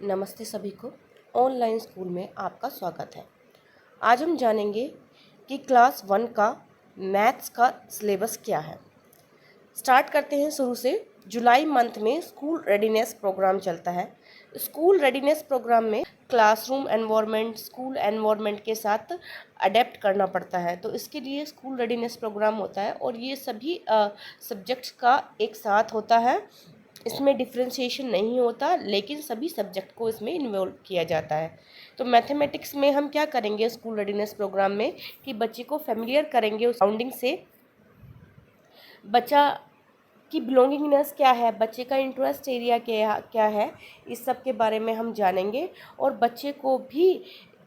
नमस्ते सभी को। ऑनलाइन स्कूल में आपका स्वागत है। आज हम जानेंगे कि क्लास 1 का मैथ्स का सिलेबस क्या है। स्टार्ट करते हैं शुरू से। जुलाई मंथ में स्कूल रेडीनेस प्रोग्राम चलता है। स्कूल रेडीनेस प्रोग्राम में क्लासरूम एनवायरनमेंट स्कूल एनवायरनमेंट के साथ अडेप्ट करना पड़ता है, तो इसके लिए स्कूल रेडीनेस प्रोग्राम होता है और ये सभी सब्जेक्ट्स का एक साथ होता है। इसमें डिफ्रेंशिएशन नहीं होता, लेकिन सभी सब्जेक्ट को इसमें इन्वॉल्व किया जाता है। तो मैथमेटिक्स में हम क्या करेंगे स्कूल रेडीनेस प्रोग्राम में कि बच्चे को फेमिलियर करेंगे उस सराउंडिंग से। बच्चा की बिलोंगिंगनेस क्या है, बच्चे का इंटरेस्ट एरिया क्या है, इस सब के बारे में हम जानेंगे। और बच्चे को भी,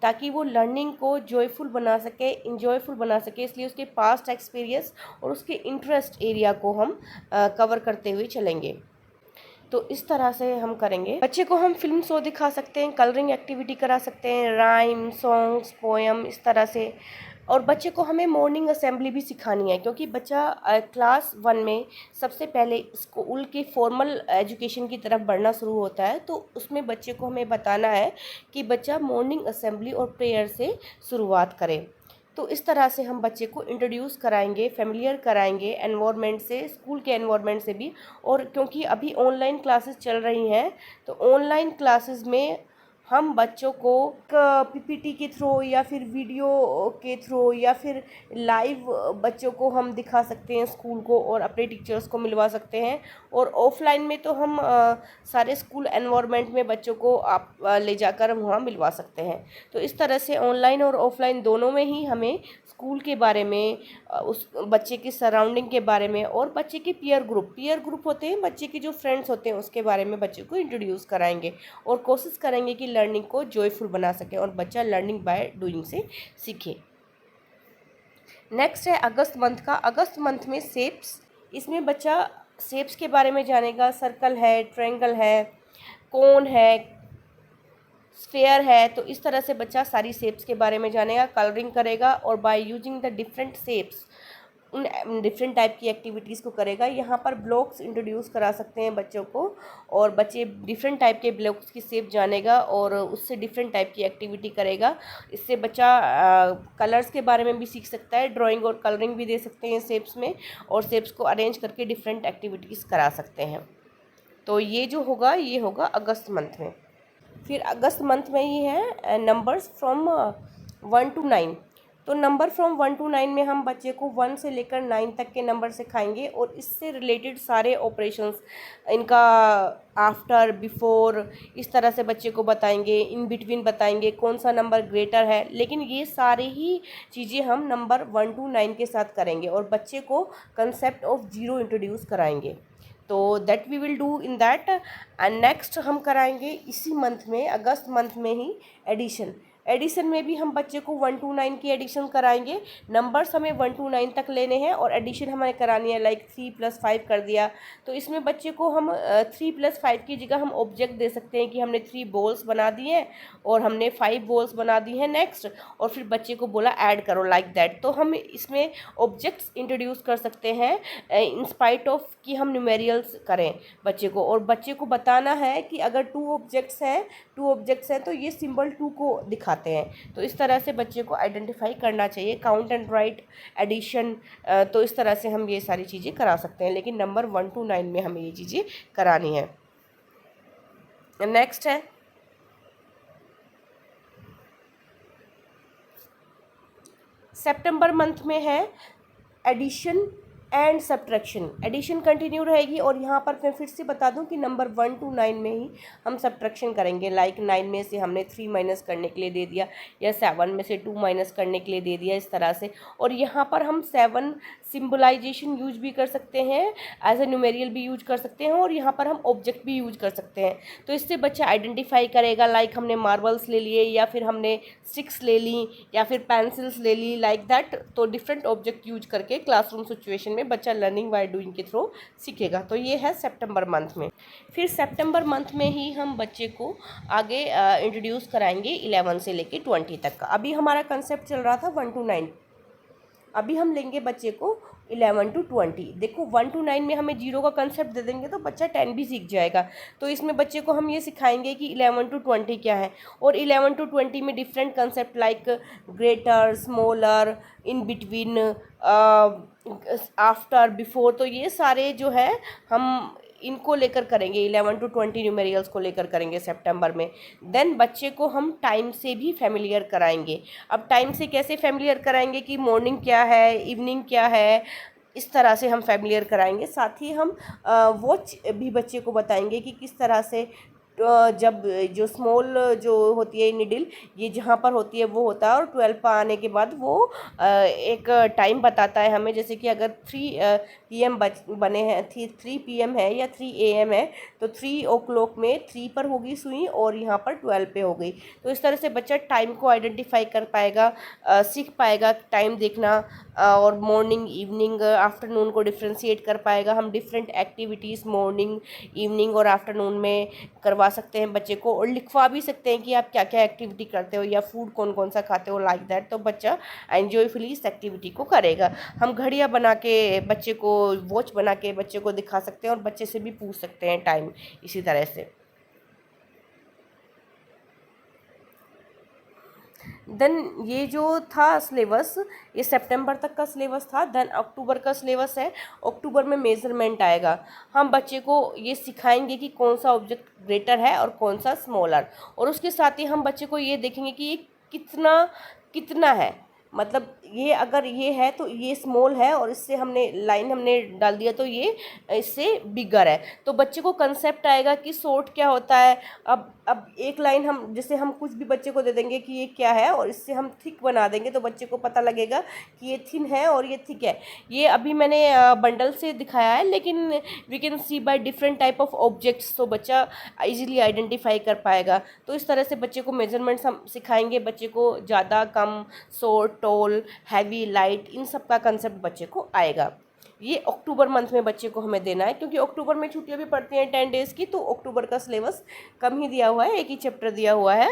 ताकि वो लर्निंग को जॉयफुल बना सके, इंजॉयफुल बना सके, इसलिए उसके पास्ट एक्सपीरियंस और उसके इंटरेस्ट एरिया को हम कवर करते हुए चलेंगे। तो इस तरह से हम करेंगे। बच्चे को हम फिल्म शो दिखा सकते हैं, कलरिंग एक्टिविटी करा सकते हैं, राइम सॉन्ग्स पोएम इस तरह से। और बच्चे को हमें मॉर्निंग असेंबली भी सिखानी है, क्योंकि बच्चा क्लास 1 में सबसे पहले स्कूल की फॉर्मल एजुकेशन की तरफ बढ़ना शुरू होता है। तो उसमें बच्चे को हमें बताना है कि बच्चा मॉर्निंग असेंबली और प्रेयर से शुरुआत करे। तो इस तरह से हम बच्चे को इंट्रोड्यूस कराएंगे, फेमिलियर कराएंगे एनवायरनमेंट से, स्कूल के एनवायरनमेंट से भी। और क्योंकि अभी ऑनलाइन क्लासेस चल रही हैं, तो ऑनलाइन क्लासेस में हम बच्चों को पीपीटी के थ्रू या फिर वीडियो के थ्रू या फिर लाइव बच्चों को हम दिखा सकते हैं स्कूल को, और अपने टीचर्स को मिलवा सकते हैं। और ऑफलाइन में तो हम सारे स्कूल एनवायरनमेंट में बच्चों को आप ले जाकर वहाँ मिलवा सकते हैं। तो इस तरह से ऑनलाइन और ऑफलाइन दोनों में ही हमें स्कूल के बारे में, उस बच्चे की सराउंडिंग के बारे में, और बच्चे के पीयर ग्रुप होते हैं, बच्चे के जो फ्रेंड्स होते हैं उसके बारे में बच्चे को इंट्रोड्यूस कराएंगे। और कोशिश करेंगे कि लर्निंग को जॉयफुल बना सके और बच्चा लर्निंग बाय डूइंग से सीखे। नेक्स्ट है अगस्त मंथ का। अगस्त मंथ में शेप्स, इसमें बच्चा शेप्स के बारे में जानेगा। सर्कल है, ट्रायंगल है, कोन है, स्फेयर है। तो इस तरह से बच्चा सारी शेप्स के बारे में जानेगा, कलरिंग करेगा और by using the different shapes उन डिफरेंट टाइप की एक्टिविटीज़ को करेगा। यहाँ पर ब्लॉक्स इंट्रोड्यूस करा सकते हैं बच्चों को, और बच्चे डिफरेंट टाइप के ब्लॉक्स की शेप जानेगा और उससे डिफरेंट टाइप की एक्टिविटी करेगा। इससे बच्चा कलर्स के बारे में भी सीख सकता है, ड्राइंग और कलरिंग भी दे सकते हैं शेप्स में, और शेप्स को अरेंज करके डिफरेंट एक्टिविटीज़ करा सकते हैं। तो ये जो होगा ये होगा अगस्त मंथ में। फिर अगस्त मंथ में ही है नंबर्स फ्रॉम 1 to 9। तो नंबर फ्रॉम 1 to 9 में हम बच्चे को 1 से लेकर 9 तक के नंबर सिखाएंगे, और इससे रिलेटेड सारे ऑपरेशंस, इनका आफ्टर बिफोर इस तरह से बच्चे को बताएंगे, इन बिटवीन बताएंगे, कौन सा नंबर ग्रेटर है। लेकिन ये सारे ही चीज़ें हम नंबर 1 to 9 के साथ करेंगे, और बच्चे को कंसेप्ट ऑफ जीरो इंट्रोड्यूस कराएंगे। तो that we will do in that. And next हम कराएंगे इसी मंथ में, अगस्त मंथ में ही, एडिशन में भी हम बच्चे को 1 to 9 की एडिशन कराएंगे। नंबर्स हमें 1 to 9 तक लेने हैं और एडिशन हमें करानी है, लाइक 3 + 5 कर दिया। तो इसमें बच्चे को हम 3 + 5 की जगह हम ऑब्जेक्ट दे सकते हैं कि हमने 3 बॉल्स बना दी हैं और हमने 5 बॉल्स बना दी हैं नेक्स्ट, और फिर बच्चे को बोला ऐड करो, लाइक दैट। तो हम इसमें ऑब्जेक्ट्स इंट्रोड्यूस कर सकते हैं इंस्पाइट ऑफ कि हम न्यूमेरियल्स करें बच्चे को। और बच्चे को बताना है कि अगर 2 ऑब्जेक्ट्स हैं तो ये सिंबल 2 को दिखाते हैं। तो इस तरह से बच्चे को आइडेंटिफाई करना चाहिए। काउंट एंड राइट, एडिशन, तो इस तरह से हम ये सारी चीज़ें करा सकते हैं, लेकिन नंबर 1 to 9 में हमें ये चीज़ें करानी है। नेक्स्ट है सितंबर मंथ में है addition and subtraction. Addition continue रहेगी, और यहाँ पर मैं फिर से बता दूँ कि नंबर 1 to 9 में ही हम सब्ट्रैक्शन करेंगे। लाइक 9 में से हमने 3 माइनस करने के लिए दे दिया, या 7 में से 2 माइनस करने के लिए दे दिया, इस तरह से। और यहाँ पर हम 7 सिम्बलाइजेशन यूज भी कर सकते हैं, एज ए न्यूमेरियल भी यूज कर सकते हैं, और यहाँ पर हम ऑब्जेक्ट भी यूज कर सकते हैं। तो इससे बच्चा आइडेंटिफाई करेगा, लाइक हमने मार्बल्स ले लिए, या फिर हमने स्टिक्स ले ली, या फिर पेंसिल्स ले ली, लाइक दैट। तो डिफरेंट ऑब्जेक्ट यूज करके क्लासरूम सिचुएशन में बच्चा लर्निंग बाय डूइंग के थ्रू सीखेगा। तो ये है सितंबर मंथ में। फिर सितंबर मंथ में ही हम बच्चे को आगे इंट्रोड्यूस कराएंगे 11 से लेके 20 तक का। अभी हमारा कंसेप्ट चल रहा था 1 to 9, अभी हम लेंगे बच्चे को 11 to 20। देखो 1 to 9 में हमें जीरो का कंसेप्ट दे देंगे तो बच्चा 10 भी सीख जाएगा। तो इसमें बच्चे को हम ये सिखाएंगे कि 11 to 20 क्या है, और 11 to 20 में different concept like greater, smaller, in between, after, before, तो ये सारे जो है हम इनको लेकर करेंगे, 11 to 20 न्यूमेरिकल्स को लेकर करेंगे सितंबर में। देन बच्चे को हम टाइम से भी फैमिलियर कराएंगे। अब टाइम से कैसे फैमिलियर कराएंगे कि मॉर्निंग क्या है, इवनिंग क्या है, इस तरह से हम फैमिलियर कराएंगे। साथ ही हम वॉच भी बच्चे को बताएंगे कि किस तरह से जब जो स्मॉल जो होती है निडिल, ये जहाँ पर होती है वो होता है, और 12 पर आने के बाद वो एक टाइम बताता है हमें, जैसे कि अगर 3 PM बने हैं, 3 PM है या 3 AM है, तो 3 o'clock में 3 पर होगी सुई और यहाँ पर 12 पे हो गई। तो इस तरह से बच्चा टाइम को आइडेंटिफाई कर पाएगा, सीख पाएगा टाइम देखना, और मॉर्निंग, इवनिंग, आफ्टरनून को डिफ्रेंशिएट कर पाएगा। हम डिफरेंट एक्टिविटीज़ मॉर्निंग, इवनिंग और आफ्टरनून में करवा सकते हैं बच्चे को, और लिखवा भी सकते हैं कि आप क्या क्या एक्टिविटी करते हो या फूड कौन कौन सा खाते हो, लाइक दैट। तो बच्चा एंजॉयफुली इस एक्टिविटी को करेगा। हम घड़ियाँ बना के बच्चे को, वॉच बना के बच्चे को दिखा सकते हैं, और बच्चे से भी पूछ सकते हैं टाइम इसी तरह से। देन ये जो था सिलेबस, ये सितंबर तक का सिलेबस था। देन अक्टूबर का सिलेबस है। अक्टूबर में मेजरमेंट आएगा। हम बच्चे को ये सिखाएंगे कि कौन सा ऑब्जेक्ट ग्रेटर है और कौन सा स्मॉलर, और उसके साथ ही हम बच्चे को ये देखेंगे कि ये कितना कितना है, मतलब ये अगर ये है तो ये स्मॉल है, और इससे हमने लाइन हमने डाल दिया तो ये इससे बिगर है। तो बच्चे को कंसेप्ट आएगा कि शॉर्ट क्या होता है। अब एक लाइन हम, जैसे हम कुछ भी बच्चे को दे देंगे कि ये क्या है, और इससे हम थिक बना देंगे तो बच्चे को पता लगेगा कि ये थिन है और ये थिक है। ये अभी मैंने बंडल से दिखाया है, लेकिन we can see by different type of objects, तो बच्चा इजीली आइडेंटिफाई कर पाएगा। तो इस तरह से बच्चे को मेजरमेंट्स हम सिखाएंगे, बच्चे को ज़्यादा, कम, शॉर्ट, टॉल, हैवी, लाइट, इन सब का कंसेप्ट बच्चे को आएगा। ये अक्टूबर मंथ में बच्चे को हमें देना है, क्योंकि अक्टूबर में छुट्टियां भी पड़ती हैं 10 डेज़ की, तो अक्टूबर का सिलेबस कम ही दिया हुआ है, एक ही चैप्टर दिया हुआ है।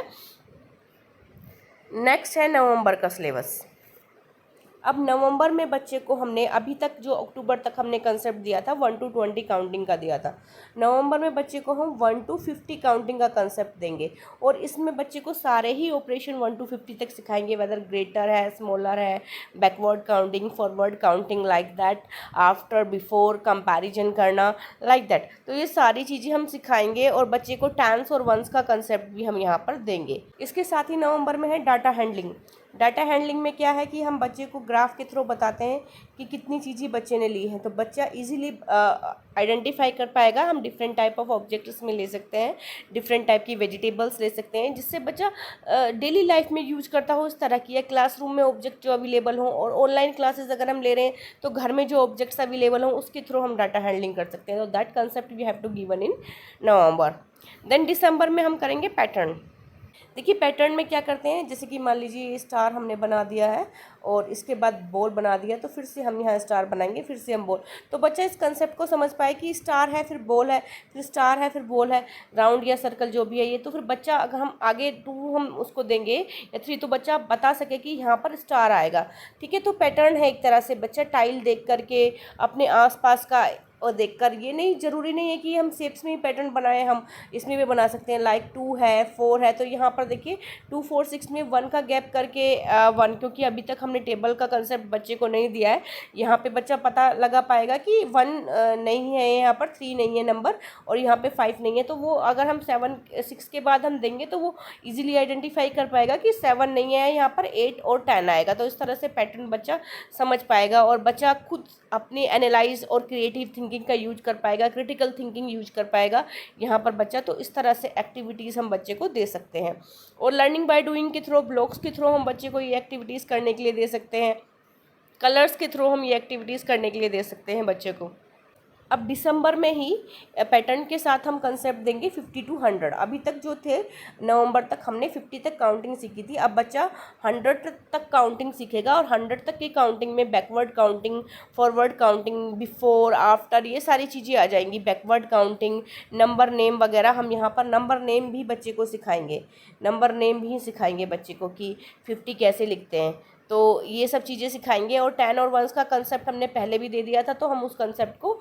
नेक्स्ट है नवंबर का सिलेबस। अब नवंबर में बच्चे को हमने, अभी तक जो अक्टूबर तक हमने कंसेप्ट दिया था 1 to 20 काउंटिंग का दिया था, नवंबर में बच्चे को हम 1 to 50 काउंटिंग का कंसेप्ट देंगे, और इसमें बच्चे को सारे ही ऑपरेशन 1 to 50 तक सिखाएंगे, वेदर ग्रेटर है, स्मॉलर है, backward counting, forward counting, like that, after, before, comparison करना, लाइक दैट। तो ये सारी चीज़ें हम सिखाएंगे, और बच्चे को टेंस और वंस का कंसेप्ट भी हम यहाँ पर देंगे। इसके साथ ही नवंबर में है डाटा हैंडलिंग। डाटा हैंडलिंग में क्या है कि हम बच्चे को ग्राफ के थ्रू बताते हैं कि कितनी चीज़ें बच्चे ने ली हैं, तो बच्चा इजीली आइडेंटिफाई कर पाएगा। हम डिफरेंट टाइप ऑफ ऑब्जेक्ट्स में ले सकते हैं, डिफरेंट टाइप की वेजिटेबल्स ले सकते हैं, जिससे बच्चा डेली लाइफ में यूज करता हो इस तरह की, या क्लासरूम में ऑब्जेक्ट जो अवेलेबल हो, और ऑनलाइन क्लासेस अगर हम ले रहे हैं तो घर में जो ऑब्जेक्ट्स अवेलेबल हों उसके थ्रू हम डाटा हैंडलिंग कर सकते हैं। तो that concept we have to given in November. Then दिसंबर में हम करेंगे पैटर्न। देखिए पैटर्न में क्या करते हैं, जैसे कि मान लीजिए ये स्टार हमने बना दिया है, और इसके बाद बॉल बना दिया, तो फिर से हम यहाँ स्टार बनाएंगे, फिर से हम बॉल। तो बच्चा इस कंसेप्ट को समझ पाए कि स्टार है, फिर बॉल है, फिर स्टार है, फिर बॉल है, राउंड या सर्कल जो भी है ये। तो फिर बच्चा, अगर हम आगे 2 हम उसको देंगे या 3, तो बच्चा बता सके कि यहाँ पर स्टार आएगा। ठीक है, तो पैटर्न है एक तरह से, बच्चा टाइल देख करके, अपने आसपास का और देखकर, ये नहीं ज़रूरी नहीं है कि हम शेप्स में ही पैटर्न बनाएं, हम इसमें भी बना सकते हैं। लाइक 2 है, 4 है, तो यहाँ पर देखिए 2, 4, 6 में 1 का गैप करके 1, क्योंकि अभी तक हमने टेबल का कंसेप्ट बच्चे को नहीं दिया है, यहाँ पे बच्चा पता लगा पाएगा कि 1 नहीं है, यहाँ पर 3 नहीं है नंबर, और यहाँ पे 5 नहीं है। तो वो अगर हम 7, 6 के बाद हम देंगे तो वो ईजिली आइडेंटिफाई कर पाएगा कि 7 नहीं है, यहाँ पर 8 और 10 आएगा। तो इस तरह से पैटर्न बच्चा समझ पाएगा, और बच्चा खुद अपनी एनालाइज और क्रिएटिव थिंकिंग का यूज कर पाएगा, क्रिटिकल थिंकिंग यूज कर पाएगा यहाँ पर बच्चा। तो इस तरह से एक्टिविटीज़ हम बच्चे को दे सकते हैं, और लर्निंग बाय डूइंग के थ्रू, ब्लॉग्स के थ्रू हम बच्चे को ये एक्टिविटीज़ करने के लिए दे सकते हैं, कलर्स के थ्रू हम ये एक्टिविटीज़ करने के लिए दे सकते हैं बच्चे को। अब दिसंबर में ही पैटर्न के साथ हम कंसेप्ट देंगे 50 to 100। अभी तक जो थे नवंबर तक हमने 50 तक काउंटिंग सीखी थी, अब बच्चा 100 तक काउंटिंग सीखेगा, और 100 तक की काउंटिंग में backward counting, forward counting, before, after, ये सारी चीज़ें आ जाएंगी। बैकवर्ड काउंटिंग, नंबर नेम वगैरह, हम यहाँ पर नंबर नेम भी बच्चे को सिखाएंगे, नंबर नेम भी सिखाएंगे बच्चे को कि 50 कैसे लिखते हैं। तो ये सब चीज़ें सिखाएंगे। और 10 और 1 का कंसेप्ट हमने पहले भी दे दिया था, तो हम उस कंसेप्ट को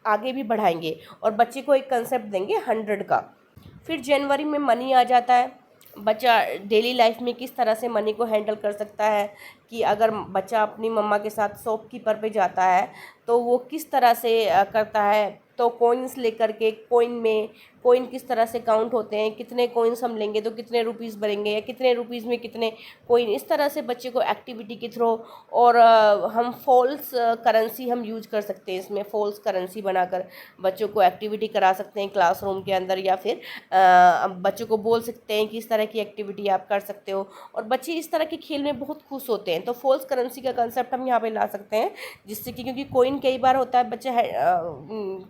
आगे भी बढ़ाएंगे और बच्चे को एक कंसेप्ट देंगे 100 का। फिर जनवरी में मनी आ जाता है। बच्चा डेली लाइफ में किस तरह से मनी को हैंडल कर सकता है, कि अगर बच्चा अपनी मम्मा के साथ शॉपकीपर पे जाता है तो वो किस तरह से करता है। तो कॉइन्स लेकर के, कॉइन किस तरह से काउंट होते हैं, कितने कॉइन्स हम लेंगे तो कितने रुपीज़ बनेंगे, या कितने रुपीज़ में कितने कॉइन, इस तरह से बच्चे को एक्टिविटी के थ्रू। और हम फॉल्स करेंसी हम यूज कर सकते हैं इसमें, फॉल्स करेंसी बनाकर बच्चों को एक्टिविटी करा सकते हैं क्लासरूम के अंदर, या फिर बच्चों को बोल सकते हैं कि इस तरह की एक्टिविटी आप कर सकते हो। और बच्चे इस तरह के खेल में बहुत खुश होते हैं। तो फॉल्स करेंसी का कंसेप्ट हम यहाँ पे ला सकते हैं, जिससे कि, क्योंकि कॉइन कई बार होता है बच्चा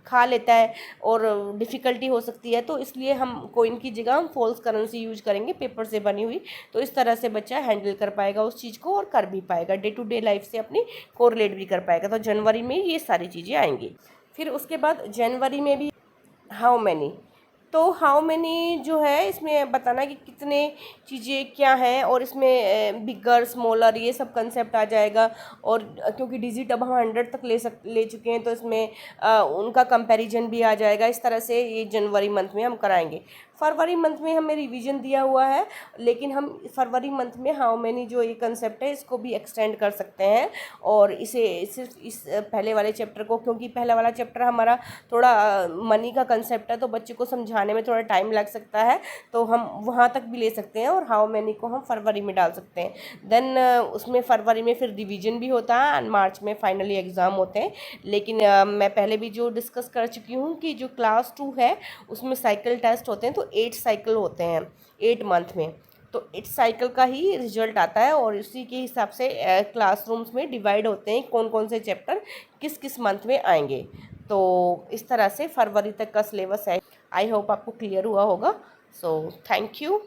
खा लेता है और डिफ़िकल्टी हो सकती है, तो इसलिए हम कॉइन की जगह हम फॉल्स करेंसी यूज करेंगे, पेपर से बनी हुई। तो इस तरह से बच्चा हैंडल कर पाएगा उस चीज़ को, और कर भी पाएगा, डे टू डे लाइफ से अपनी कोरिलेट भी कर पाएगा। तो जनवरी में ये सारी चीज़ें आएंगी। फिर उसके बाद जनवरी में भी हाउ मैनी, तो हाउ मैनी जो है इसमें बताना कि कितने चीज़ें क्या हैं, और इसमें बिगर स्मॉलर ये सब कंसेप्ट आ जाएगा। और क्योंकि डिजिट अब हम 100 तक ले चुके हैं, तो इसमें उनका कंपैरिजन भी आ जाएगा। इस तरह से ये जनवरी मंथ में हम कराएंगे। फरवरी मंथ में हमें रिवीजन दिया हुआ है, लेकिन हम फरवरी मंथ में हाउ मैनी जो ये कंसेप्ट है इसको भी एक्सटेंड कर सकते हैं, और इसे सिर्फ इस पहले वाले चैप्टर को, क्योंकि पहला वाला चैप्टर हमारा थोड़ा मनी का कंसेप्ट है, तो बच्चे को समझाने में थोड़ा टाइम लग सकता है, तो हम वहाँ तक भी ले सकते हैं, और हाउ मैनी को हम फरवरी में डाल सकते हैं। देन उसमें फरवरी में फिर रिवीजन भी होता है, एंड मार्च में फाइनली एग्ज़ाम होते हैं। लेकिन मैं पहले भी जो डिस्कस कर चुकी हूँ कि जो क्लास 2 है उसमें साइकिल टेस्ट होते हैं, तो 8 साइकिल होते हैं 8 मंथ में, तो 8 साइकिल का ही रिजल्ट आता है, और उसी के हिसाब से क्लासरूम्स में डिवाइड होते हैं कौन कौन से चैप्टर किस किस मंथ में आएंगे। तो इस तरह से फरवरी तक का सिलेबस है। आई होप आपको क्लियर हुआ होगा। So thank you.